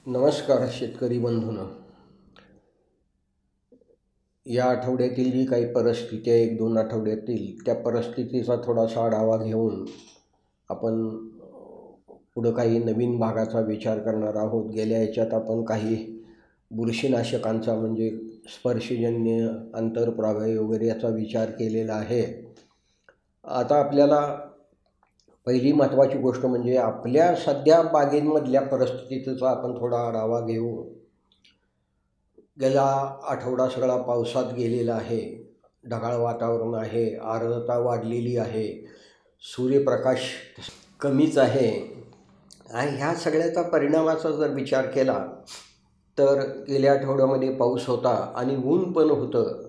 नमस्कार शेतकरी बंधूंनो. या आठवड्यातील जी काही परिस्थिती आहे, 1-2 आठवड्यातील त्या परिस्थितीचा थोडासा आढावा घेऊन आपण पुढं काही नवीन भागाचा विचार करणार आहोत. गेल्या याच्यात आपण काही बुरशीनाशकांचा म्हणजे स्पर्शजन्य, आंतरप्रवाही वगैरे याचा विचार केलेला आहे. आता आपल्याला पहिली महत्त्वाची गोष्ट म्हणजे आपल्या सध्या बागेमधल्या परिस्थितीचा आपण थोडा आढावा घेऊ. गेला आठवडा सगळा पावसात गेलेला आहे. ढगाळ वातावरण आहे, आर्द्रता वाढलेली आहे, सूर्यप्रकाश कमीच आहे आणि ह्या सगळ्याचा परिणामाचा जर विचार केला तर गेल्या आठवड्यामध्ये पाऊस होता आणि ऊन पण होतं.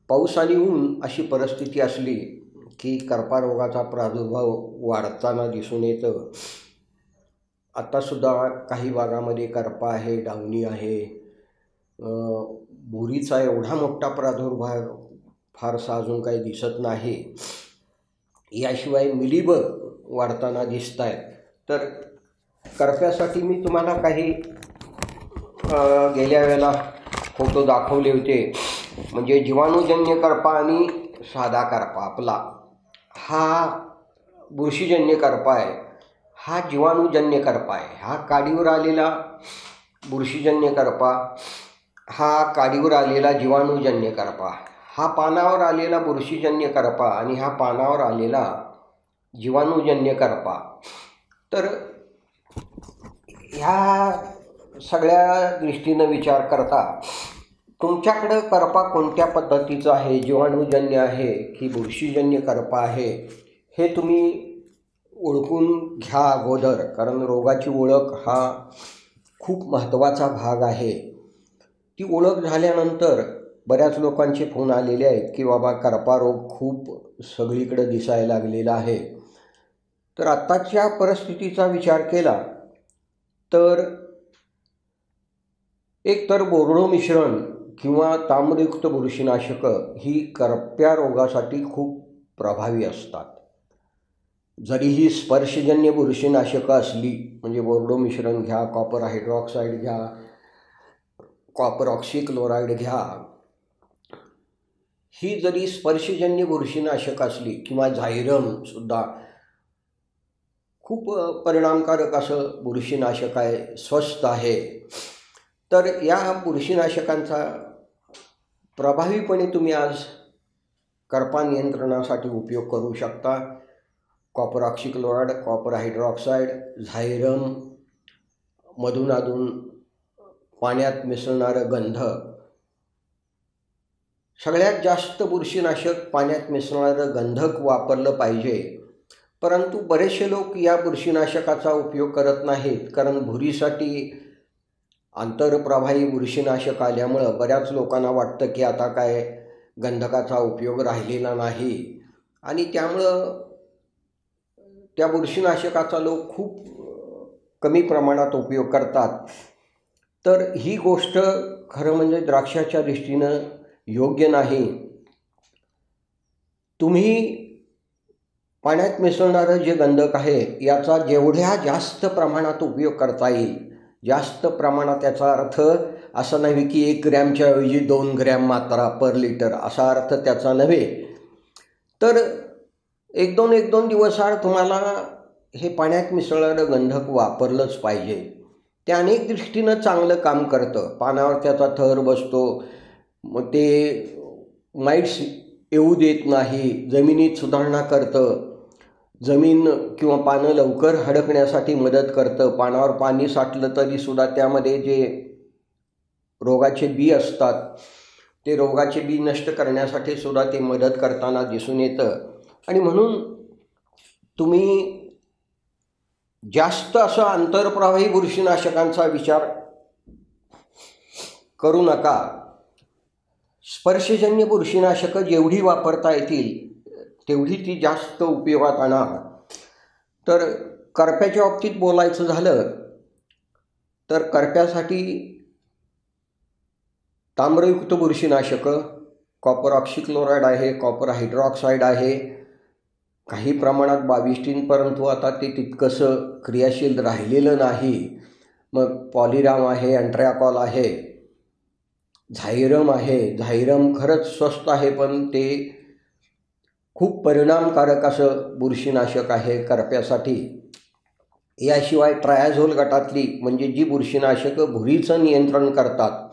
पाऊस आणि ऊन अशी परिस्थिती असली की करपा रोगाचा प्रादुर्भाव वाढताना दिसून येतं. आत्तासुद्धा काही भागामध्ये करपा आहे, डावणी आहे, बुरीचा एवढा मोठा प्रादुर्भाव फारसा अजून काही दिसत नाही. याशिवाय मिलीबग वाढताना दिसत आहेत. तर करप्यासाठी मी तुम्हाला काही गेल्या वेळेला फोटो दाखवले होते. म्हणजे जीवाणूजन्य करपा आणि साधा करपा. आपला हा बुरशीजन्य करपा आहे, हा जीवाणूजन्य करपा आहे. हा काडीवर आलेला बुरशीजन्य करपा, हा काडीवर आलेला जीवाणूजन्य करपा, हा पानावर आलेला बुरशीजन्य करपा आणि हा पानावर आलेला जीवाणूजन्य करपा. तर ह्या सगळ्या दृष्टीनं विचार करता तुमच्याकडं करपा कोणत्या पद्धतीचा आहे, जीवाणूजन्य आहे की बुरशीजन्य करपा आहे, हे तुम्ही ओळखून घ्या अगोदर. कारण रोगाची ओळख हा खूप महत्त्वाचा भाग आहे. ती ओळख झाल्यानंतर बऱ्याच लोकांचे फोन आलेले आहेत की बाबा करपा रोग खूप सगळीकडे दिसायला लागलेला आहे. तर आत्ताच्या परिस्थितीचा विचार केला तर एकतर बोर्डो मिश्रण किंवा ताम्रयुक्त बुरशीनाशकं ही करप्या रोगासाठी खूप प्रभावी असतात. जरी ही स्पर्शजन्य बुरशीनाशकं असली, म्हणजे बोर्डो मिश्रण घ्या, कॉपर हायड्रॉक्साईड घ्या, कॉपर ऑक्सीक्लोराईड घ्या, ही जरी स्पर्शजन्य बुरशीनाशक असली किंवा झायरमसुद्धा खूप परिणामकारक असं बुरशीनाशक आहे, स्वस्त आहे. तर या बुरशीनाशकांचा प्रभावीपणे तुम्ही आज करपा नियंत्रणासाठी उपयोग करू शकता. कॉपर ऑक्सीक्लोराईड, कॉपर हायड्रॉक्साईड, झायरम, मधूनअधून पाण्यात मिसळणारं गंधक. सगळ्यात जास्त बुरशीनाशक पाण्यात मिसळणारं गंधक वापरलं पाहिजे. परंतु बरेचसे लोक या बुरशीनाशकाचा उपयोग करत नाहीत, कारण भुरीसाठी आंतरप्रवाही बुरशीनाशक आल्यामुळं बऱ्याच लोकांना वाटतं की आता काय गंधकाचा उपयोग राहिलेला नाही आणि त्यामुळं त्या बुरशीनाशकाचा लोक खूप कमी प्रमाणात उपयोग करतात. तर ही गोष्ट खरं म्हणजे द्राक्षाच्या दृष्टीनं योग्य नाही. तुम्ही पाण्यात मिसळणारं जे गंधक आहे याचा जेवढ्या जास्त प्रमाणात उपयोग करता येईल, जास्त प्रमाणात याचा अर्थ असा नव्हे की 1 ग्रॅमच्या ऐवजी 2 ग्रॅम मात्रा पर लिटर असा अर्थ त्याचा नव्हे. तर 1-2 दिवसाआड तुम्हाला हे पाण्यात मिसळणारं गंधक वापरलंच पाहिजे. ते अनेक दृष्टीनं चांगलं काम करतं. पानावर त्याचा थर बसतो, मग ते माइट्स येऊ देत नाही, जमिनीत सुधारणा करतं, जमीन किंवा पानं लवकर हडकण्यासाठी मदत करतं. पानावर पाणी साठलं तरीसुद्धा त्यामध्ये जे रोगाचे बी असतात ते रोगाचे बी नष्ट करण्यासाठी सुद्धा ते मदत करताना दिसून येतं. आणि म्हणून तुम्ही जास्त असं आंतरप्रवाही बुरशीनाशकांचा विचार करू नका. स्पर्शजन्य बुरशीनाशकं जेवढी वापरता येतील तेवढी ती जास्त उपयोगात आणा. तर करप्याच्या बाबतीत बोलायचं झालं तर करप्यासाठी ताम्रयुक्त बुरशीनाशकं, कॉपर ऑक्सीक्लोराईड आहे, कॉपर हायड्रॉक्साईड आहे, काही प्रमाणात 22 परंतु आता ते तितकंसं क्रियाशील राहिलेलं नाही. मग पॉलिराम आहे, अँट्रॅकॉल आहे, झायरम आहे. झायरम खरंच स्वस्त आहे, पण ते खूप परिणामकारक असं बुरशीनाशक आहे करप्यासाठी. याशिवाय ट्रायाझोल गटातली म्हणजे जी बुरशीनाशकं भुरीचं नियंत्रण करतात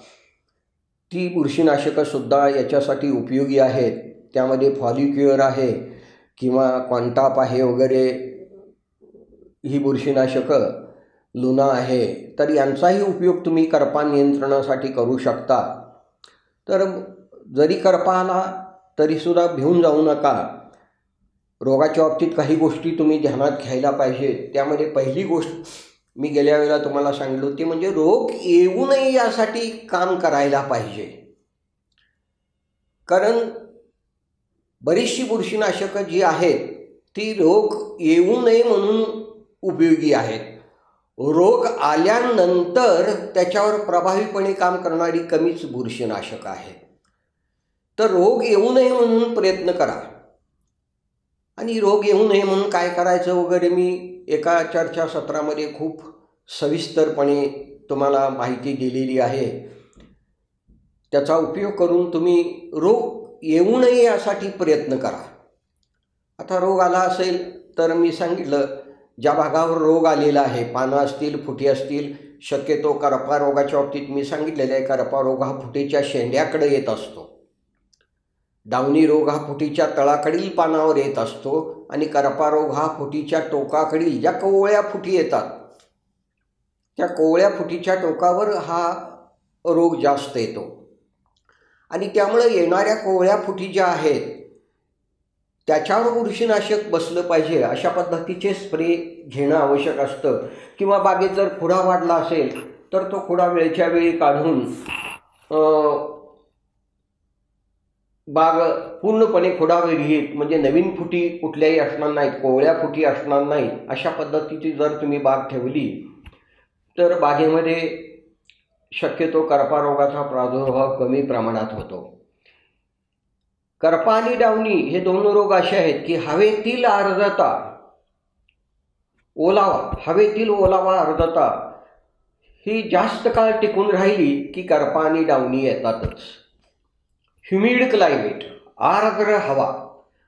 ती बुरशीनाशकंसुद्धा याच्यासाठी उपयोगी आहेत. त्यामध्ये फॉलिक्युअर आहे किंवा क्वांटाप आहे वगैरे ही बुरशीनाशकं, लुना आहे, तर यांचाही उपयोग तुम्ही करपा नियंत्रणासाठी करू शकता. तर जरी करपा आला तरीसुद्धा भिवून जाऊ नका. रोगाच्या बाबतीत काही गोष्टी तुम्ही ध्यानात घ्यायला पाहिजे. त्यामध्ये पहिली गोष्ट मी गेल्या वेळेला तुम्हाला सांगितलं होती, म्हणजे रोग येऊ नये यासाठी काम करायला पाहिजे. कारण बरीचशी बुरशीनाशकं जी आहेत ती रोग येऊ नये म्हणून उपयोगी आहेत. रोग आल्यानंतर त्याच्यावर प्रभावीपणे काम करणारी कमीच बुरशीनाशकं आहेत. तर रोग येऊ नये म्हणून प्रयत्न करा. आणि रोग येऊ नये म्हणून काय करायचं वगैरे मी एका चर्चासत्रामध्ये खूप सविस्तरपणे तुम्हाला माहिती दिलेली आहे. त्याचा उपयोग करून तुम्ही रोग येऊ नये यासाठी प्रयत्न करा. आता रोग आला असेल तर मी सांगितलं, ज्या भागावर रोग आलेला आहे, पानं असतील, फुटी असतील, शक्यतो करपा रोगाच्या बाबतीत मी सांगितलेलं आहे, करपा रोग हा फुटीच्या शेंड्याकडे येत असतो. डावणी रोग हा फुटीच्या तळाकडील पानावर येत असतो आणि करपा रोग हा फुटीच्या टोकाकडील ज्या कोवळ्या फुटी येतात त्या कोवळ्या फुटीच्या टोकावर हा रोग जास्त येतो. आणि त्यामुळे येणाऱ्या कोवळ्या फुटी ज्या आहेत त्याच्यावर बुरशीनाशक बसलं पाहिजे अशा पद्धतीचे स्प्रे घेणं आवश्यक असतं. किंवा बागेत जर खुडा वाढला असेल तर तो खुडा वेळच्या वेळी काढून बाग पूर्णपणे खुडाविरहित, म्हणजे नवीन फुटी कुठल्याही असणार नाहीत, कोवळ्या फुटी असणार नाहीत, अशा पद्धतीची जर तुम्ही बाग ठेवली तर बागेमध्ये शक्यतो करपा रोगाचा प्रादुर्भाव कमी प्रमाणात होतो. करपा आणि डावणी हे दोन रोग असे आहेत की हवेतील आर्द्रता, ओलावा, हवेतील ओलावा, आर्द्रता ही जास्त काळ टिकून राहिली की करपा आणि डावणी येतातच. ह्युमिड क्लायमेट, आर्द्र हवा,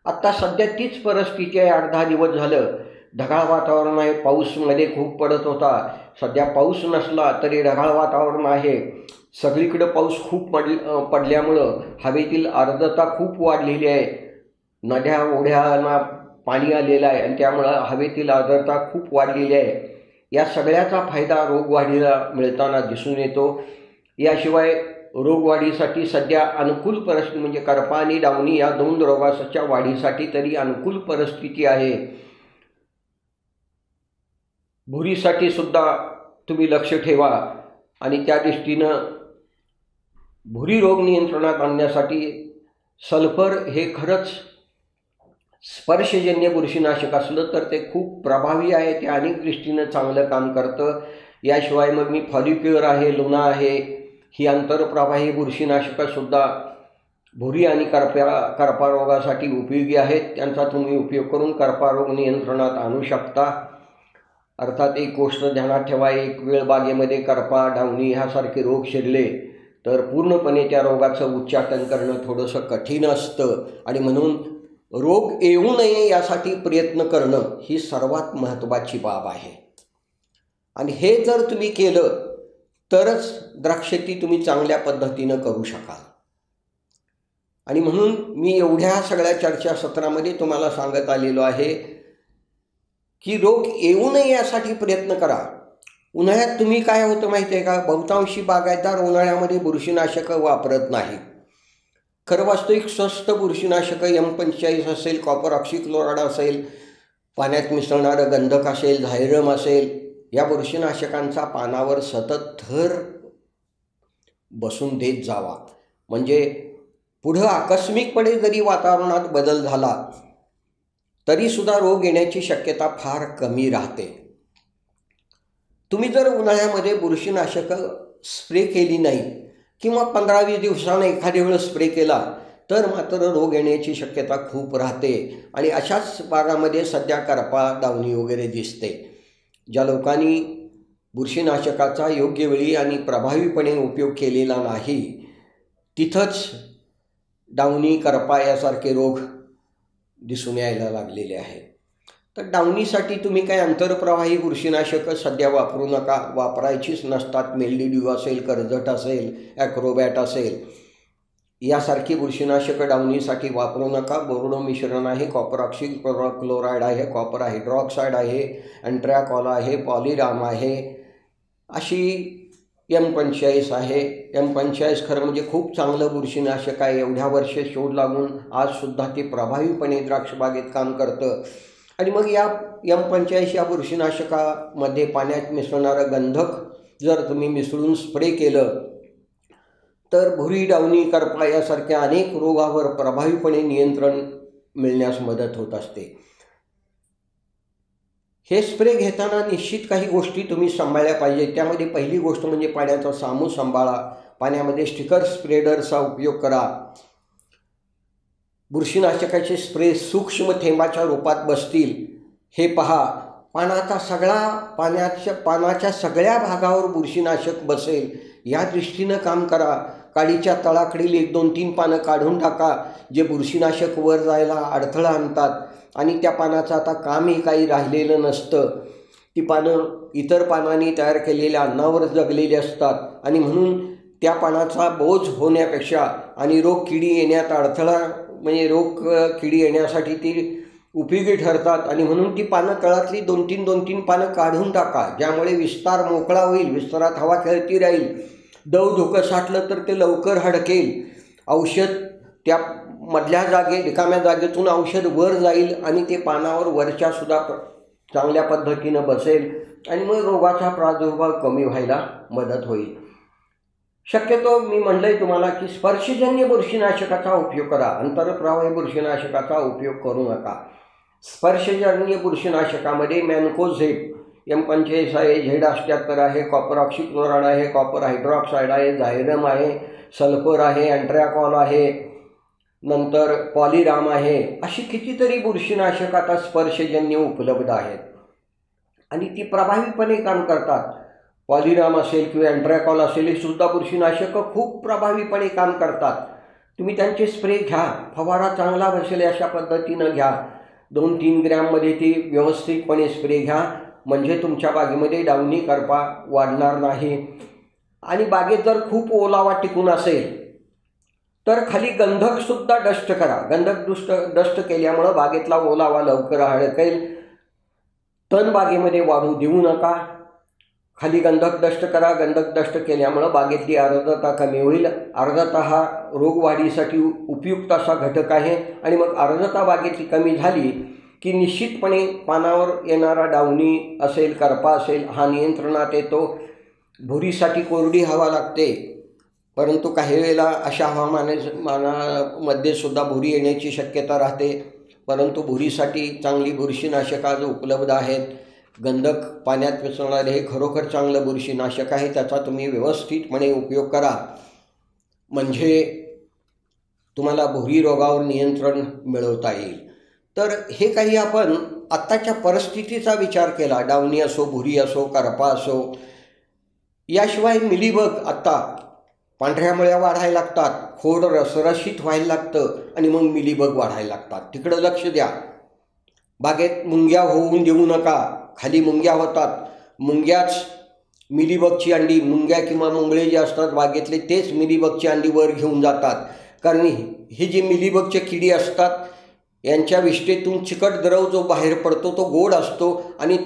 आत्ता सध्या तीच परिस्थिती आहे. 8-10 दिवस झालं ढगाळ वातावरण आहे. पाऊस मध्ये खूप पडत होता, सध्या पाऊस नसला तरी ढगाळ वातावरण आहे. सगळीकडे पाऊस खूप पडल्यामुळं हवेतील आर्द्रता खूप वाढलेली आहे. नद्या ओढ्यांना पाणी आलेलं आहे आणि त्यामुळं हवेतील आर्द्रता खूप वाढलेली आहे. या सगळ्याचा फायदा रोगवाढीला मिळताना दिसून येतो. याशिवाय रोगवाढीसाठी सध्या अनुकूल परिस्थिती म्हणजे करपा आणि डावणी या दोन रोगाच्या वाढीसाठी तरी अनुकूल परिस्थिती आहे. भुरीसाठी सुद्धा तुम्ही लक्ष ठेवा आणि त्या दृष्टीनं भुरी रोग नियंत्रणात आणण्यासाठी सल्फर हे खरंच स्पर्शजन्य बुरशीनाशक असलं तर ते खूप प्रभावी आहे. ते अनेक दृष्टीनं चांगलं काम करतं. याशिवाय मग मी फॉलिक्युअर आहे, लुना आहे, ही आंतरप्रवाही बुरशीनाशकंसुद्धा भुरी आणि करपा रोगासाठी उपयोगी आहेत. त्यांचा तुम्ही उपयोग करून करपा रोग नियंत्रणात आणू शकता. अर्थात एक गोष्ट ध्यानात ठेवा, एक वेळ बागेमध्ये करपा, डावणी ह्यासारखे रोग शिरले तर पूर्णपणे त्या रोगाचं उच्चाटन करणं थोडंसं कठीण असतं. आणि म्हणून रोग येऊ नये यासाठी प्रयत्न करणं ही सर्वात महत्त्वाची बाब आहे. आणि हे जर तुम्ही केलं तरच द्राक्षेती तुम्ही चांगल्या पद्धतीनं करू शकाल. आणि म्हणून मी एवढ्या सगळ्या चर्चासत्रामध्ये तुम्हाला सांगत आलेलो आहे की रोग येऊ नये यासाठी प्रयत्न करा. उन्हाळ्यात तुम्ही काय होतं माहिती आहे का, बहुतांशी बागायतदार उन्हाळ्यामध्ये बुरशीनाशकं वापरत नाही. खरं वास्तविक स्वस्त बुरशीनाशकं M45 असेल, कॉपर ऑक्सिक्लोराइड असेल, पाण्यात मिसळणारं गंधक असेल, झायरम असेल, या बुरशीनाशकांचा पानावर सतत थर बसून देत जावा. म्हणजे पुढं आकस्मिकपणे जरी वातावरणात बदल झाला तरीसुद्धा रोग येण्याची शक्यता फार कमी राहते. तुम्ही जर उन्हाळ्यामध्ये बुरशीनाशकं स्प्रे केली नाही किंवा 15-20 दिवसांना एखाद्या वेळेस स्प्रे केला तर मात्र रोग येण्याची शक्यता खूप राहते. आणि अशाच भागामध्ये सध्या करपा, डावणी वगैरे दिसते. ज्या लोकांनी बुरशीनाशकाचा योग्य वेळी आणि प्रभावीपणे उपयोग केलेला नाही, तिथंच डावणी, करपा यासारखे रोग दिसून यायला लागलेले आहेत. तर डावणीसाठी तुम्ही काही आंतरप्रवाही बुरशीनाशकं सध्या वापरू नका, वापरायचीच नसतात. मेलडीड्यू असेल, कर्जट असेल, ॲक्रोबॅट असेल, यासारखी बुरशीनाशकं डावणीसाठी वापरू नका. बोर्डो मिश्रण आहे, कॉपर ऑक्सी क्लोराईड आहे, कॉपर हायड्रॉक्साईड आहे, अँट्रॅकॉल आहे, पॉलिराम आहे, अशी M45 आहे. M45 खरं म्हणजे खूप चांगलं बुरशीनाशक आहे. एवढ्या वर्ष शोध लागून आजसुद्धा ते प्रभावीपणे द्राक्षबागेत काम करतं. आणि मग या M45 या बुरशीनाशकामध्ये पाण्यात मिसळणारं गंधक जर तुम्ही मिसळून स्प्रे केलं तर भुरी, डावणी, करपा यासारख्या अनेक रोगावर प्रभावीपणे नियंत्रण मिळण्यास मदत होत असते. हे स्प्रे घेताना निश्चित काही गोष्टी तुम्ही सांभाळल्या पाहिजे. त्यामध्ये पहिली गोष्ट म्हणजे पाण्याचा सामू सांभाळा. पाण्यामध्ये स्टिकर स्प्रेडरचा उपयोग करा. बुरशीनाशकाचे स्प्रे सूक्ष्म थेंबाच्या रूपात बसतील हे पहा. पानाच्या सगळ्या भागावर बुरशीनाशक बसेल या दृष्टीनं काम करा. काडीच्या तळाकडील 1-2-3 पानं काढून टाका, जे बुरशीनाशक वर जायला अडथळा आणतात. आणि त्या पानाचं आता कामही काही राहिलेलं नसतं. ती पानं इतर पानांनी तयार केलेल्या अन्नावर जगलेली असतात आणि म्हणून त्या पानाचा बोज होण्यापेक्षा आणि रोग किडी येण्यात अडथळा म्हणजे रोग किडी येण्यासाठी ती उपयोगी ठरतात. आणि म्हणून ती पानं तळातली 2-3 पानं काढून टाका, ज्यामुळे विस्तार मोकळा होईल, विस्तारात हवा खेळती राहील. दव धुकं साठलं तर ते लवकर हडकेल. औषध त्या मधल्या रिकाम्या जागेतून औषध वर जाईल आणि ते पानावर वरच्यासुद्धा चांगल्या पद्धतीनं बसेल आणि मग रोगाचा प्रादुर्भाव कमी व्हायला मदत होईल. शक्यतो मी म्हणलं आहे तुम्हाला की स्पर्शजन्य बुरशीनाशकाचा उपयोग करा, आंतरप्रवाही बुरशीनाशकाचा उपयोग करू नका. स्पर्शजन्य बुरशीनाशकामध्ये मॅनकोझेब M45 आहे, Z78 आहे, कॉपर ऑक्सी क्लोराईड आहे, कॉपर हायड्रॉक्साईड आहे, झायरम आहे, सल्फर आहे, अँट्रॅकॉल आहे, नंतर पॉलिराम आहे. अशी कितीतरी बुरशीनाशक आता स्पर्शजन्य उपलब्ध आहेत आणि ती प्रभावीपणे काम करतात. पॉलिराम असेल किंवा अँट्रॅकॉल असेल, हे सुद्धा बुरशीनाशकं खूप प्रभावीपणे काम करतात. तुम्ही त्यांचे स्प्रे घ्या, फवारा चांगला बसेल अशा पद्धतीनं घ्या. 2-3 ग्रॅममध्ये ती व्यवस्थितपणे स्प्रे घ्या, म्हणजे तुमच्या बागेमध्ये डावणी, करपा वाढणार नाही. आणि बागेत जर खूप ओलावा टिकून असेल तर खाली गंधकसुद्धा डस्ट करा. गंधक डस्ट केल्यामुळं बागेतला ओलावा लवकर हडकेल. तण बागेमध्ये वाढू देऊ नका. खाली गंधक डस्ट करा. गंधक डस्ट केल्यामुळं बागेतली आर्द्रता कमी होईल. आर्द्रता हा रोग वाढीसाठी उपयुक्त असा घटक आहे. आणि मग आर्द्रता बागेतली कमी झाली की निश्चितपणे पानावर येणारा डावणी असेल, करपा असेल, हा नियंत्रणात येतो. भुरीसाठी कोरडी हवा लागते, परंतु काही वेळेला अशा हवामानामध्ये सुद्धा भुरी येण्याची शक्यता राहते. परंतु भुरीसाठी चांगली बुरशीनाशक आज उपलब्ध आहेत. गंधक पाण्यात मिसळणारे हे खरोखर चांगलं बुरशीनाशक आहे. त्याचा तुम्ही व्यवस्थितपणे उपयोग करा, म्हणजे तुम्हाला भुरी रोगावर नियंत्रण मिळवता येईल. तर हे काही आपण आत्ताच्या परिस्थितीचा विचार केला, डावणी असो, भुरी असो, करपा असो. याशिवाय मिलीबग आत्ता पांढऱ्या मळ्या वाढायला लागतात, खोड रसरशीत व्हायला लागतं आणि मग मिलीबग वाढायला लागतात. तिकडं लक्ष द्या. बागेत मुंग्या होऊन देऊ नका. खाली मुंग्या होतात, मुंग्याच मिलीबगची अंडी, मुंग्या किंवा मुंगळे जे असतात बागेतले तेच मिलीबगची अंडी वर घेऊन जातात. कारण ही जी मिलीबगच्या किडी असतात यांच्या विष्ठेतून चिकट द्रव जो बाहेर पडतो तो गोड असतो आणि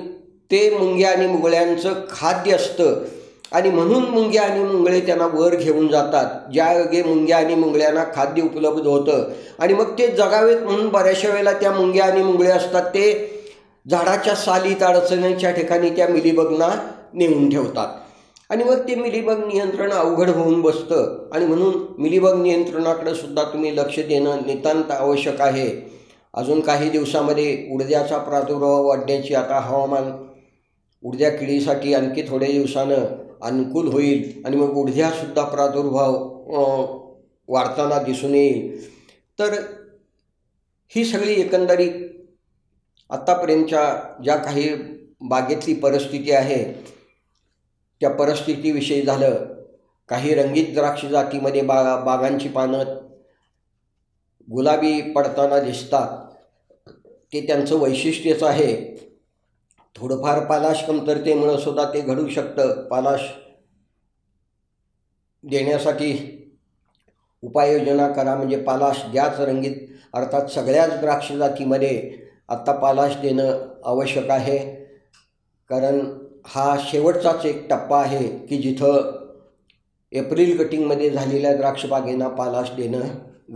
ते मुंग्या आणि मुंगळ्यांचं खाद्य असतं. आणि म्हणून मुंग्या आणि मुंगळे त्यांना वर घेऊन जातात, ज्या योगे मुंग्या आणि मुंगळ्यांना खाद्य उपलब्ध होतं. आणि मग ते जगावेत म्हणून बऱ्याचशा वेळेला त्या मुंग्या आणि मुंगळे असतात ते झाडाच्या सालीत अडचणीच्या ठिकाणी त्या मिलीबगना नेऊन ठेवतात. आणि मग ते मिलीबग नियंत्रण अवघड होऊन बसतं. आणि म्हणून मिलीबग नियंत्रणाकडे सुद्धा तुम्ही लक्ष देणं नितांत आवश्यक आहे. अजून काही दिवसामध्ये उडद्याचा प्रादुर्भाव वाढण्याची आता हवामान उडद्या किडीसाठी आणखी थोड्या दिवसानं अनुकूल होईल आणि मग उडद्यासुद्धा प्रादुर्भाव वाढताना दिसून येईल. तर ही सगळी एकंदरीत आत्तापर्यंतच्या ज्या काही बागेतली परिस्थिती आहे त्या परिस्थितीविषयी झालं. काही रंगीत द्राक्ष जातीमध्ये बागांची पानं गुलाबी पडताना दिसतात, ते त्यांचं वैशिष्ट्यच आहे. थोडंफार पालाश कमतरतेमुळं सुद्धा ते घडू शकतं. पालाश देण्यासाठी उपाययोजना करा, म्हणजे पालाश द्याच रंगीत, अर्थात सगळ्याच द्राक्ष जातीमध्ये आत्ता पालाश देणं आवश्यक आहे. कारण हा शेवटचाच एक टप्पा आहे की जिथं एप्रिल कटिंगमध्ये झालेल्या द्राक्षबागेंना पालाश देणं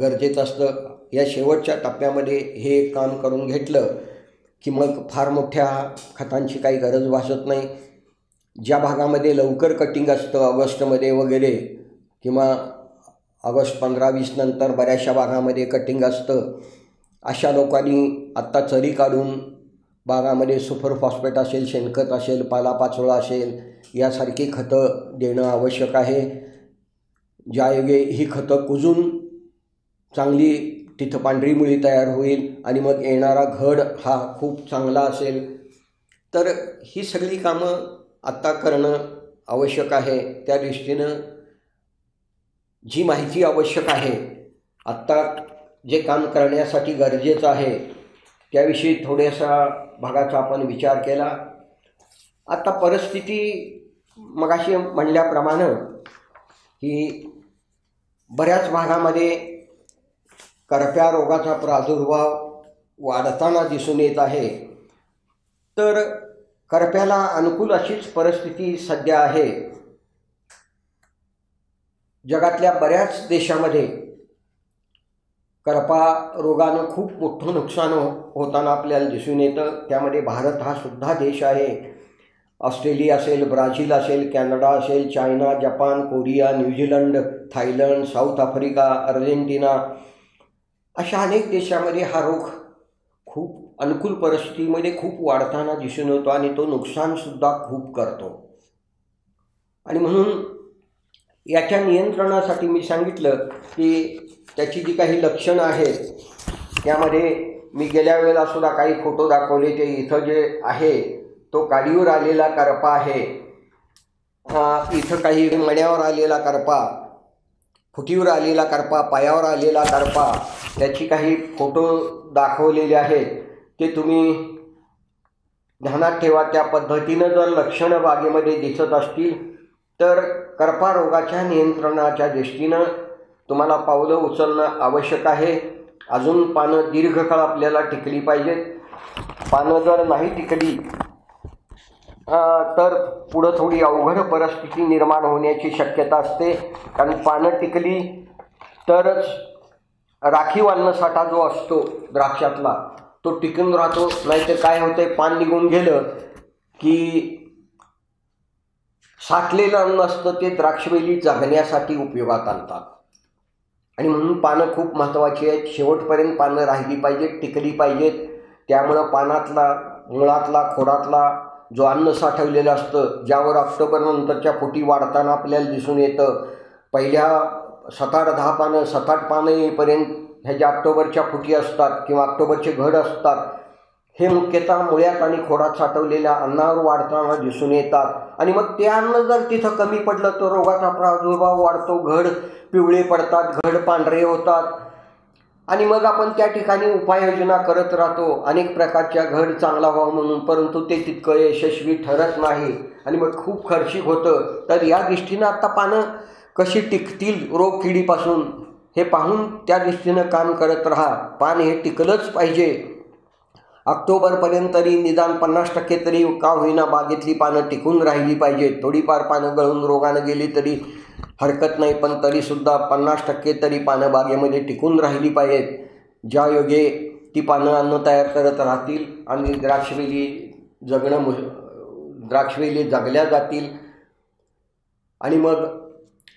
गरजेचं असतं. या शेवटच्या टप्प्यामध्ये हे काम करून घेतलं की मग फार मोठ्या खतांची काही गरज भासत नाही. ज्या भागामध्ये लवकर कटिंग असतं, ऑगस्टमध्ये वगैरे किंवा ऑगस्ट 15-20 नंतर बऱ्याचशा भागामध्ये कटिंग असतं, अशा लोकांनी आत्ता चरी काढून बागामध्ये सुपर फॉस्फेट असेल, शेणखत असेल, पालापाचोळा असेल, यासारखी खतं देणं आवश्यक आहे. ज्यायोगे ही खतं कुजून चांगली तिथं पांढरी मुळी तयार होईल आणि मग येणारा घड हा खूप चांगला असेल. तर ही सगळी कामं आत्ता करणं आवश्यक आहे. त्या दृष्टीनं जी माहिती आवश्यक आहे, आत्ता जे काम करण्यासाठी गरजेचं आहे, त्याविषयी थोड्याशा भागाचा आपण विचार केला. आता परिस्थिती मगाशी म्हणल्याप्रमाणे की बऱ्याच भागामध्ये करप्या रोगाचा प्रादुर्भाव वाढताना दिसून येत आहे. तर करप्याला अनुकूल अशीच परिस्थिती सध्या आहे. जगातल्या बऱ्याच देशामध्ये करपा रोगानं खूप मोठं नुकसान होताना आपल्याला दिसून येतं. त्यामध्ये भारत हा सुद्धा देश आहे. ऑस्ट्रेलिया असेल, ब्राझील असेल, कॅनडा असेल, China, Japan, Korea, New Zealand, Thailand, south Africa, Argentina, अशा अनेक देशामध्ये हा रोग खूप अनुकूल परिस्थितीमध्ये खूप वाढताना दिसून येतो आणि तो नुकसानसुद्धा खूप करतो. आणि म्हणून याच्या नियंत्रणासाठी मी सांगितलं की त्याची जी काही लक्षणं आहेत, त्यामध्ये मी गेल्या वेळेला सुद्धा काही फोटो दाखवले. ते इथं जे आहे तो गाडीवर आलेला करपा आहे. इथं काही मण्यावर आलेला करपा, फुटीवर आलेला करपा, पायावर आलेला करपा, त्याची काही फोटो दाखवलेले आहेत. ते तुम्ही ध्यानात ठेवा. त्या पद्धतीनं जर लक्षणं बागेमध्ये दिसत असतील तर करपा रोगाच्या नियंत्रणाच्या दृष्टीनं तुम्हाला पावलं उचलणं आवश्यक आहे. अजून पानं दीर्घकाळ आपल्याला टिकली पाहिजेत. पानं जर नाही टिकली तर पुढं थोडी अवघड परिस्थिती निर्माण होण्याची शक्यता असते. कारण पानं टिकली तरच राखीव अन्नसाठा जो असतो द्राक्षातला तो टिकून राहतो. नाहीतर काय होतं, पान निघून गेलं की साठलेलं अन्न असतं ते द्राक्षवेली जगण्यासाठी उपयोगात आणतात. आणि म्हणून पानं खूप महत्त्वाची आहेत. शेवटपर्यंत पानं राहिली पाहिजेत, टिकली पाहिजेत. त्यामुळं पानातला, मुळातला, खोडातला जो अन्न साठवलेलं असतं, ज्यावर ऑक्टोबर नंतरच्या फुटी वाढताना आपल्याला दिसून येतं. पहिल्या 7-10 पानं, 7-8 पानं येईपर्यंत ह्याच्या ऑक्टोबरच्या फुटी असतात किंवा ऑक्टोबरचे घड असतात. हे मुख्यतः मुळ्यात आणि खोडात साठवलेल्या अन्नावर वाढताना दिसून येतात. आणि मग ते अन्न जर तिथं कमी पडलं तर रोगाचा प्रादुर्भाव वाढतो, घड पिवळे पडतात, घड पांढरे होतात. आणि मग आपण त्या ठिकाणी उपाययोजना करत राहतो अनेक प्रकारच्या, घड चांगला व्हावं म्हणून, परंतु ते तितकं यशस्वी ठरत नाही आणि मग खूप खर्चिक होतं. तर या दृष्टीनं आता पानं कशी टिकतील रोग किडीपासून हे पाहून त्या दृष्टीनं काम करत राहा. पान हे टिकलंच पाहिजे. ऑक्टोबरपर्यंत तरी निदान 50% तरी का होईना बागेतली पानं टिकून राहिली पाहिजेत. थोडीफार पानं गळून रोगानं गेली तरी हरकत नाही, पण तरीसुद्धा 50% तरी पानं बागेमध्ये टिकून राहिली पाहिजेत. ज्यायोगे ती पानं अन्न तयार करत राहतील आणि द्राक्षवेली जगल्या जातील. आणि मग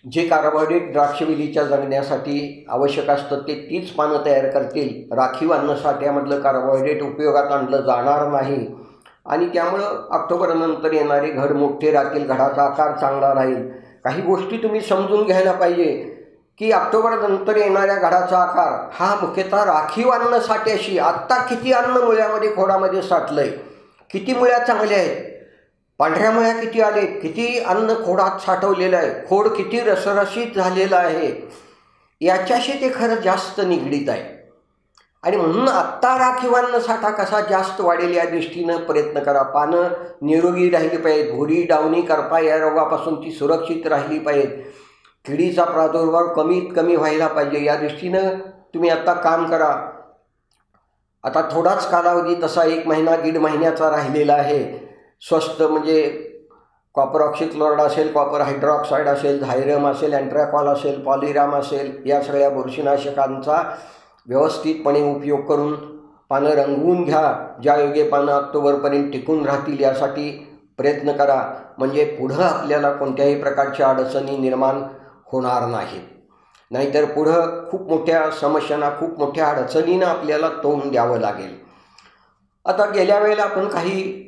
जे कार्बोहायड्रेट द्राक्षवेलीच्या जगण्यासाठी आवश्यक असतं ते तीच पानं तयार करतील. राखीव अन्नसाठ्यामधलं कार्बोहायड्रेट उपयोगात आणलं जाणार नाही आणि त्यामुळं ऑक्टोबरनंतर येणारे घड मोठे राहतील, घडाचा आकार चांगला राहील. काही गोष्टी तुम्ही समजून घ्यायला पाहिजे की ऑक्टोबरनंतर येणाऱ्या घडाचा आकार हा मुख्यतः राखीव अन्नसाठ्याशी, आत्ता किती अन्न मुळ्यामध्ये, खोडामध्ये साठलं आहे, किती मुळ्या चांगल्या आहेत, पांढऱ्या मळ्या किती आलेत, किती अन्न खोडात साठवलेलं आहे, खोड किती रसरशीत झालेलं आहे, याच्याशी ते खरं जास्त निगडीत आहे. आणि म्हणून आत्ता राखीव अन्न साठा कसा जास्त वाढेल या दृष्टीनं प्रयत्न करा. पानं निरोगी राहिली पाहिजेत, भुरी, डावणी, करपा या रोगापासून ती सुरक्षित राहिली पाहिजेत, किडीचा प्रादुर्भाव कमीत कमी व्हायला पाहिजे, या दृष्टीनं तुम्ही आत्ता काम करा. आता थोडाच कालावधी तसा 1 महिना 1.5 महिन्याचा राहिलेला आहे. स्वस्त म्हणजे कॉपर ऑक्सीक्लोराइड असेल, कॉपर हायड्रॉक्साईड असेल, झायरम असेल, अँट्रॅकॉल असेल, पॉलिराम असेल, या सगळ्या बुरशीनाशकांचा व्यवस्थितपणे उपयोग करून पानं रंगवून घ्या. ज्या योग्य पानं ऑक्टोबरपर्यंत टिकून राहतील यासाठी प्रयत्न करा. म्हणजे पुढं आपल्याला कोणत्याही प्रकारच्या अडचणी निर्माण होणार नाहीत. नाहीतर पुढं खूप मोठ्या समस्यांना, खूप मोठ्या अडचणींना आपल्याला तोंड द्यावं लागेल. आता गेल्या वेळेला आपण काही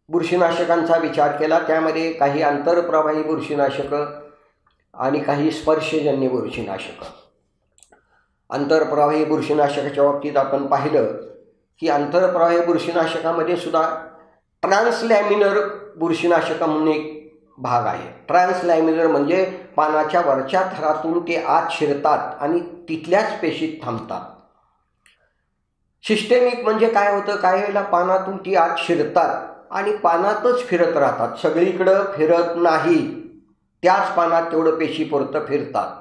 बुरशीनाशकांचा विचार केला. त्यामध्ये काही आंतरप्रवाही बुरशीनाशकं आणि काही स्पर्शजन्य बुरशीनाशकं. आंतरप्रवाही बुरशीनाशकाच्या बाबतीत आपण पाहिलं की आंतरप्रवाही बुरशीनाशकामध्ये सुद्धा ट्रान्सलॅमिनर बुरशीनाशकं म्हणून एक भाग आहे. ट्रान्सलॅमिनर म्हणजे पानाच्या वरच्या थरातून ते आत शिरतात आणि तिथल्याच पेशीत थांबतात. सिस्टेमिक म्हणजे काय होतं, काही वेळेला पानातून ती आत शिरतात आणि पानातच फिरत राहतात, सगळीकडं फिरत नाही, त्याच पानात तेवढं पेशीपुरतं फिरतात.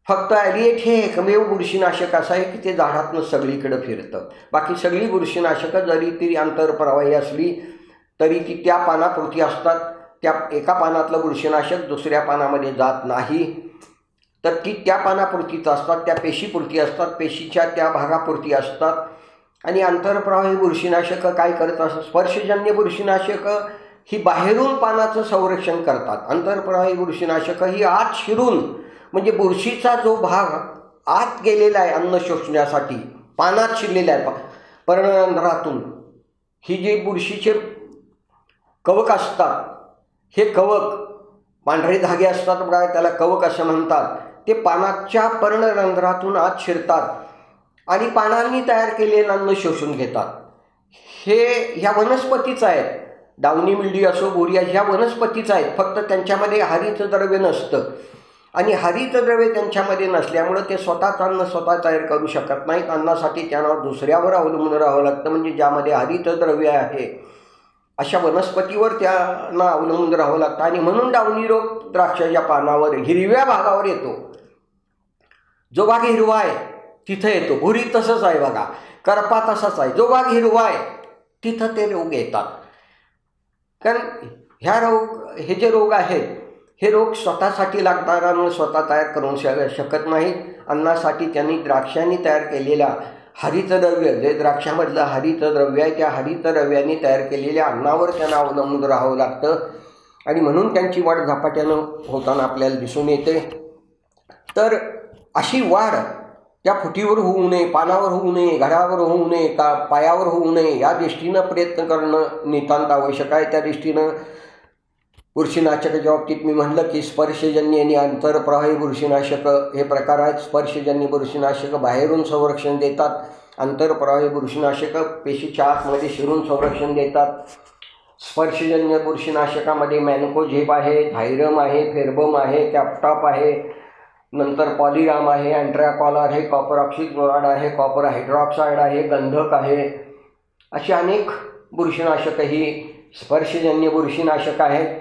फक्त ॲलिएट हे एकमेव बुरशीनाशक असं आहे की ते झाडातनं सगळीकडं फिरतं. बाकी सगळी बुरशीनाशकं जरी ती आंतरप्रवाही असली तरी ती त्या पानापुरती असतात. त्या एका पानातलं बुरशीनाशक दुसऱ्या पानामध्ये जात नाही, तर ती त्या पानापुरतीच असतात, त्या पेशीपुरती असतात, पेशीच्या त्या भागापुरती असतात. आणि आंतरप्रवाही बुरशीनाशकं काय करत असतात, स्पर्शजन्य बुरशीनाशकं ही बाहेरून पानाचं संरक्षण करतात. आंतरप्रवाही बुरशीनाशकं ही आत शिरून, म्हणजे बुरशीचा जो भाग आत गेलेला आहे अन्न शोषण्यासाठी पानात शिरलेला आहे पर्णरंध्रातून, ही जे बुरशीचे कवक असतात, हे कवक पांढरे धागे असतात बघा, त्याला कवक असं म्हणतात, ते पानाच्या पर्णरंध्रातून आत शिरतात आणि पानांनी तयार केलेलं अन्न शोषून घेतात. हे ह्या वनस्पतीच आहेत. डावणी मिल्डी असो, बोरिया, ह्या वनस्पतीच आहेत. फक्त त्यांच्यामध्ये हरितद्रव्य नसतं आणि हरितद्रव्य त्यांच्यामध्ये नसल्यामुळं ते स्वतःच अन्न स्वतः तयार करू शकत नाहीत. अन्नासाठी त्यांना दुसऱ्यावर अवलंबून राहावं लागतं. म्हणजे ज्यामध्ये हरितद्रव्य आहे अशा वनस्पतीवर त्यांना अवलंबून राहावं लागतं. आणि म्हणून डावणी रोग द्राक्षाच्या पानावर हिरव्या भागावर येतो. जो भाग हिरवा आहे तिथं येतो. भुरी तसंच आहे बघा, करपा तसाच आहे. जो भाग हिरवा आहे तिथं ते रोग येतात. कारण हे जे रोग आहेत, हे रोग स्वतःसाठी लागणारा अन्न स्वतः तयार करून शकत नाहीत. अन्नासाठी त्यांनी द्राक्षांनी तयार केलेल्या हरितद्रव्य, जे द्राक्षामधलं हरितद्रव्य आहे, त्या हरितद्रव्याने तयार केलेल्या अन्नावर त्यांना अवलंबून राहावं लागतं. आणि म्हणून त्यांची वाढ झपाट्यानं होताना आपल्याला दिसून येते. तर अशी वाढ त्या फुटीवर होऊ नये, पानावर होऊ नये, घडावर होऊ नये, का पायावर होऊ नये, या दृष्टीनं प्रयत्न करणं नितांत आवश्यक आहे. त्या दृष्टीनं बुरशीनाशकाच्या बाबतीत मी म्हणलं की स्पर्शजन्य आणि आंतरप्रवाही बुरशीनाशकं हे प्रकार आहेत. स्पर्शजन्य बुरशीनाशकं बाहेरून संरक्षण देतात. आंतरप्रवाही बुरशीनाशकं पेशीच्या आतमध्ये शिरून संरक्षण देतात. स्पर्शजन्य बुरशीनाशकामध्ये मॅनकोझेब आहे, झायरम आहे, फेरबम आहे, कॅप्टॉप आहे, नंतर पॉलिराम आहे, अँट्रॅकॉल आहे, कॉपर ऑक्सीक्लोराइड आहे, कॉपर हायड्रॉक्साईड आहे, गंधक आहे. अशी अनेक बुरशीनाशकं ही स्पर्शजन्य बुरशीनाशक आहेत.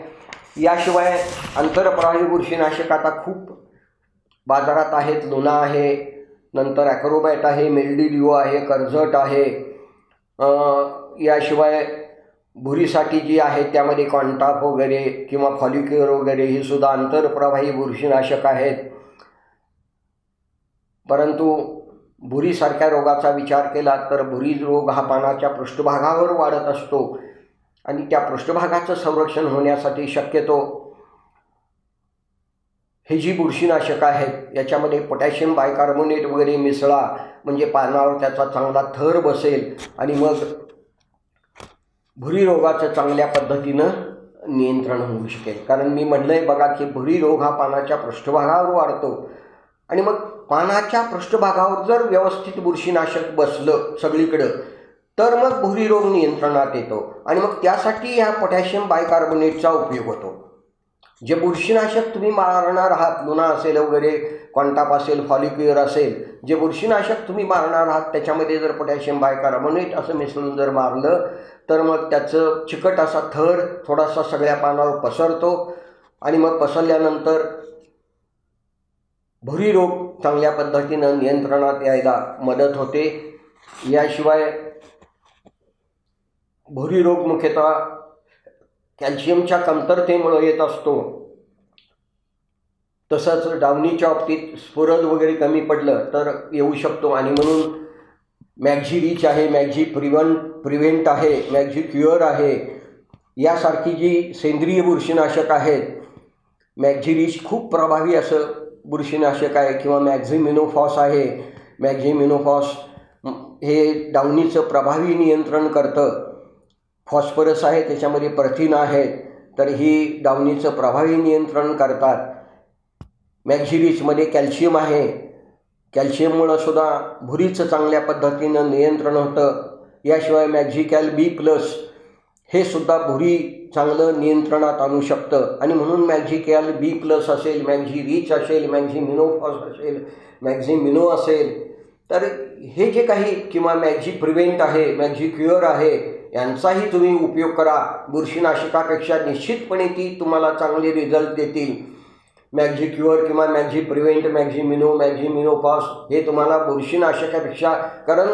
याशिवाय आंतरप्रवाही बुरशीनाशक आता खूप बाजारात आहेत. लुना आहे, नंतर ॲक्रोबॅट आहे, मिल्डील्यू आहे, कर्जट आहे. याशिवाय भुरीसाठी जी आहे त्यामध्ये कॉन्टाफ वगैरे किंवा फॉलिक्युअर वगैरे ही सुद्धा आंतरप्रवाही बुरशीनाशक आहेत. परंतु भुरीसारख्या रोगाचा विचार केला तर भुरी रोग हा पानाच्या पृष्ठभागावर वाढत असतो आणि त्या पृष्ठभागाचं संरक्षण होण्यासाठी शक्यतो ही जी बुरशीनाशकं आहेत याच्यामध्ये पोटॅशियम बायकार्बोनेट वगैरे मिसळा, म्हणजे पानावर त्याचा चांगला थर बसेल आणि मग भुरी रोगाचं चांगल्या पद्धतीनं नियंत्रण होऊ शकेल. कारण मी म्हणलं आहे बघा की भुरी रोग हा पानाच्या पृष्ठभागावर वाढतो आणि मग पानाच्या पृष्ठभागावर जर व्यवस्थित बुरशीनाशक बसलं सगळीकडं तर मग भुरी रोग नियंत्रणात येतो आणि मग त्यासाठी ह्या पोटॅशियम बायकार्बोनेटचा उपयोग होतो. जे बुरशीनाशक तुम्ही मारणार आहात, लुना असेल वगैरे, कॉन्टाप असेल, फॉलिक्युअर असेल, जे बुरशीनाशक तुम्ही मारणार आहात त्याच्यामध्ये जर पोटॅशियम बायकार्बोनेट असं मिसळून जर मारलं तर मग त्याचं चिकट असा थर थोडासा सगळ्या पानावर पसरतो आणि मग पसरल्यानंतर भुरी रोग चांगल्या पद्धतीनं नियंत्रणात यायला मदत होते. याशिवाय भुरी रोग मुख्यतः कॅल्शियमच्या कमतरतेमुळे येत असतो. तसंच डावणीच्या बाबतीत स्फुरद वगैरे कमी पडलं तर येऊ शकतो आणि म्हणून मॅग्झी रिच आहे, मॅग्झी प्रिव्हेंट आहे, मॅग्झी क्युअर आहे, यासारखी जी सेंद्रिय बुरशीनाशक आहेत, मॅग्झी रिच खूप प्रभावी असं बुरशीनाशक आहे किंवा मॅक्झिमिनोफॉस आहे. मॅक्झिमिनोफॉस हे डावणीचं प्रभावी नियंत्रण करतं. फॉस्फरस आहे, त्याच्यामध्ये प्रथिनं आहेत, तर ही डावणीचं प्रभावी नियंत्रण करतात. मॅग्झी रिचमध्ये कॅल्शियम आहे, कॅल्शियममुळं सुद्धा भुरीचं चांगल्या पद्धतीनं नियंत्रण होतं. याशिवाय मॅग्झिकॅल B+ हे सुद्धा भुरी चांगलं नियंत्रणात आणू शकतं आणि म्हणून मॅग्झिकॅल B+ असेल, मॅग्झी रिच असेल, मॅक्झिमिनोफॉस असेल, मॅक्झिमिनो असेल, तर हे जे काही किंवा मॅग्झी प्रिव्हेंट आहे, मॅग्झी क्युअर आहे, यांचाही तुम्ही उपयोग करा. बुरशीनाशकापेक्षा निश्चितपणे ती तुम्हाला चांगले रिझल्ट देतील. मॅग्झी क्युअर किंवा मॅग्झी प्रिव्हेंट, मॅग्झिमिनो, मॅग्झिमिनोफॉस हे तुम्हाला बुरशीनाशकापेक्षा, कारण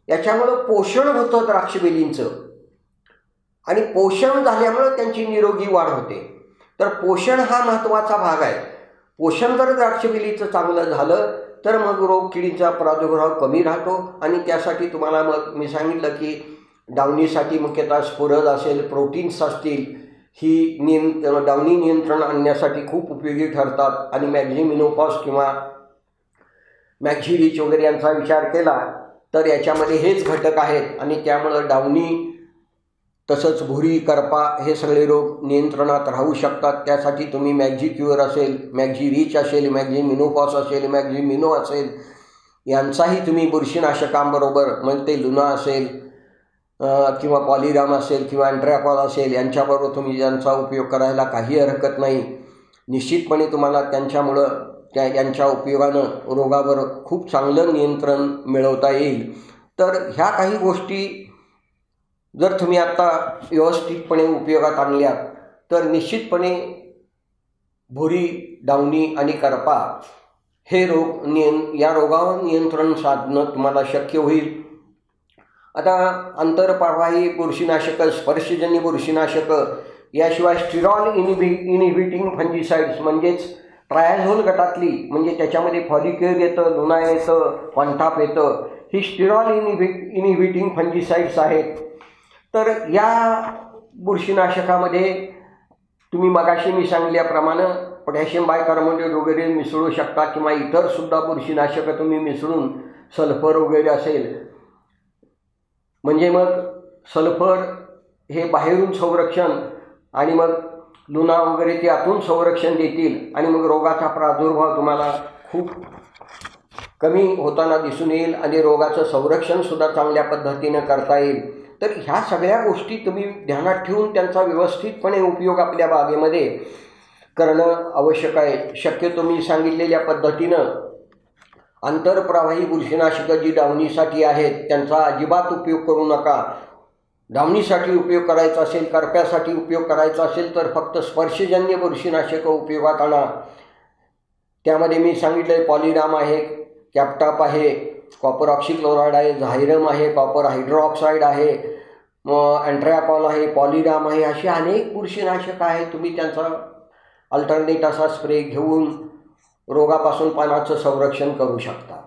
याच्यामुळं पोषण होतं द्राक्षवेलींचं आणि पोषण झाल्यामुळं त्यांची निरोगी वाढ होते. तर पोषण हा महत्त्वाचा भाग आहे. पोषण जर द्राक्षवेलीचं चांगलं झालं तर मग रोगकिडीचा प्रादुर्भाव कमी राहतो आणि त्यासाठी तुम्हाला मग मी सांगितलं की डावणीसाठी मुख्यतः स्फुरद असेल, प्रोटीन्स असतील, ही डावणी नियंत्रण आणण्यासाठी खूप उपयोगी ठरतात. आणि मॅक्झिमिनोफॉस किंवा मॅग्झी रिच वगैरे यांचा विचार केला तर याच्यामध्ये हेच घटक आहेत आणि त्यामुळं डावणी तसंच भुरी, करपा हे सगळे रोग नियंत्रणात राहू शकतात. त्यासाठी तुम्ही मॅग्झी क्युअर असेल, मॅग्झी रिच असेल, मॅक्झिमिनोफॉस असेल, मॅक्झिमिनो असेल, यांचाही तुम्ही बुरशीनाशकांबरोबर मग ते लुना असेल किंवा पॉलिराम असेल किंवा अँट्रॅकॉल असेल यांच्याबरोबर तुम्ही यांचा उपयोग करायला काही हरकत नाही. निश्चितपणे तुम्हाला त्यांच्यामुळं यांच्या उपयोगानं रोगावर खूप चांगलं नियंत्रण मिळवता येईल. तर ह्या काही गोष्टी जर तुम्ही आत्ता व्यवस्थितपणे उपयोगात आणल्यात तर निश्चितपणे भुरी, डावणी आणि करपा हे रोग या रोगावर नियंत्रण साधणं तुम्हाला शक्य होईल. आता आंतरप्रवाही बुरशीनाशकं, स्पर्शजन्य बुरशीनाशकं, याशिवाय स्टिरॉल इनिव्हिटिंग फंजिसाइड्स म्हणजेच ट्रायाझोल गटातली, म्हणजे त्याच्यामध्ये फॉलिक्युअर येतं, लुना येतं, कॉन्टाप येतं, ही स्टिरॉल इनिव्हिटिंग फंजिसाइड्स आहेत. तर या बुरशीनाशकामध्ये तुम्ही मगाशी मी सांगितल्याप्रमाणे पोटॅशियम बायकार्बोनेट वगैरे मिसळू शकता किंवा इतरसुद्धा बुरशीनाशकं तुम्ही मिसळून, सल्फर वगैरे असेल, म्हणजे मग सल्फर हे बाहेरून संरक्षण आणि मग लुना वगैरे ते आतून संरक्षण देतील आणि मग रोगाचा प्रादुर्भाव तुम्हाला खूप कमी होताना दिसून येईल आणि रोगाचं संरक्षणसुद्धा चांगल्या पद्धतीनं करता येईल. तर ह्या सगळ्या गोष्टी तुम्ही ध्यानात ठेवून त्यांचा व्यवस्थितपणे उपयोग आपल्या बागेमध्ये करणं आवश्यक आहे. शक्यतो मी सांगितलेल्या पद्धतीनं आंतरप्रवाही बुरशीनाशकं जी डावणीसाठी आहेत त्यांचा अजिबात उपयोग करू नका. डावणीसाठी उपयोग करायचा असेल, करप्यासाठी उपयोग करायचा असेल तर फक्त स्पर्शजन्य बुरशीनाशकं उपयोगात आणा. त्यामध्ये मी सांगितलं पॉलिराम आहे, कॅप्टाप आहे, कॉपर ऑक्सीक्लोराईड आहे, झायरम आहे, कॉपर हायड्रोऑक्साईड आहे, अँट्रॅकॉल आहे, पॉलिराम आहे, अशी अनेक बुरशीनाशकं आहेत. तुम्ही त्यांचा अल्टरनेट असा स्प्रे घेऊन रोगापासून पानाचं संरक्षण करू शकता.